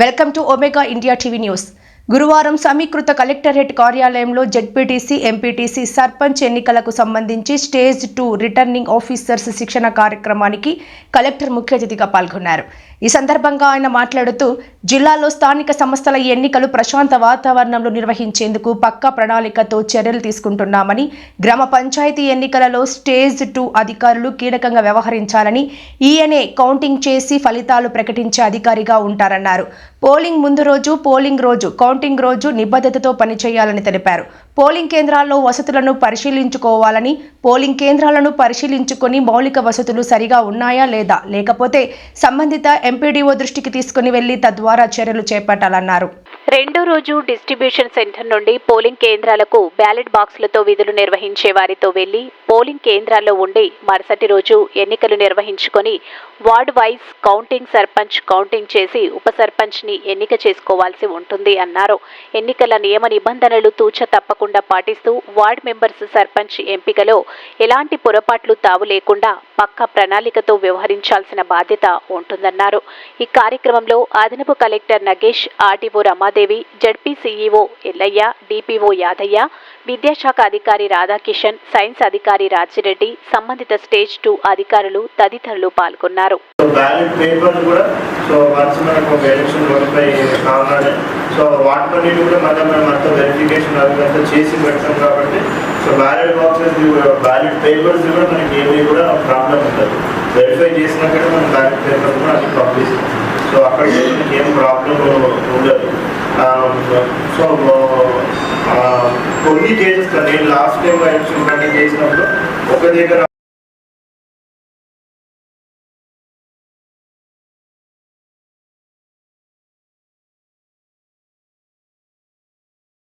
Welcome to omega India TV news. గురువారం సమీకృత collectorate కార్యాలయంలో జెడ్పీటీసీ, ఎంపీటీసీ, సర్పంచ్ ఎన్నికలకు సంబంధించి స్టేజ్ 2 రిటర్నింగ్ ఆఫీసర్స్ శిక్షణ కార్యక్రమానికి కలెక్టర్ ముఖ్య అతిథిగా పాల్గొన్నారు. ఈ సందర్భంగా ఆయన మాట్లాడుతూ, జిల్లాలో స్థానిక సంస్థల ఎన్నికలు ప్రశాంత వాతావరణంలో నిర్వహించేందుకు పక్కా ప్రణాళికతో చర్యలు తీసుకుంటున్నామని, గ్రామ పంచాయతీ ఎన్నికలలో స్టేజ్ 2 అధికారులు కీలకంగా వ్యవహరించాలని, ఈఎన్ఏ కౌంటింగ్ చేసి ఫలితాలు ప్రకటించే అధికారిగా ఉంటారన్నారు. పోలింగ్ ముందు రోజు, పోలింగ్ రోజు, కౌంటింగ్ రోజు నిబద్ధతతో పనిచేయాలని తెలిపారు. పోలింగ్ కేంద్రాల్లో వసతులను పరిశీలించుకోవాలని, పోలింగ్ కేంద్రాలను పరిశీలించుకొని మౌలిక వసతులు సరిగా ఉన్నాయా లేదా, లేకపోతే సంబంధిత ఎంపీడీఓ దృష్టికి తీసుకుని వెళ్లి తద్వారా చర్యలు చేపట్టాలన్నారు. రెండో రోజు డిస్ట్రిబ్యూషన్ సెంటర్ నుండి పోలింగ్ కేంద్రాలకు బ్యాలెట్ బాక్సులతో విధులు నిర్వహించే వారితో వెళ్లి పోలింగ్ కేంద్రాల్లో ఉండి మరుసటి రోజు ఎన్నికలు నిర్వహించుకొని ward wise counting, sarpanch counting చేసి ఉప సర్పంచ్ని ఎన్నిక చేసుకోవాల్సి ఉంటుంది అన్నారు. ఎన్నికల నియమ నిబంధనలు తూచ తప్పకుండా పాటిస్తూ వార్డు మెంబర్స్, సర్పంచ్ ఎంపికలో ఎలాంటి పొరపాట్లు తావు లేకుండా పక్కా ప్రణాళికతో వ్యవహరించాల్సిన బాధ్యత ఉంటుందన్నారు. ఈ కార్యక్రమంలో అదనపు collector Nagesh, RDO Ramadevi, ZP CEO Ellaiah, DPO Yadaiah, విద్యాశాఖ అధికారి రాధాకిషన్, సైన్స్ అధికారి రాజిరెడ్డి, సంబంధిత స్టేజ్ 2 అధికారులు తదితరులు పాల్గొన్నారు. వెరిఫై చేసినాకనే మనం బ్యాలెట్ పేపర్ కూడా అది పంపిస్తాం. సో అక్కడ ఏం ప్రాబ్లం ఉండదు. సో కొన్ని కేసెస్ నేను లాస్ట్ టైం ఎలక్షన్ కండక్ట్ చేసినప్పుడు ఒక దగ్గర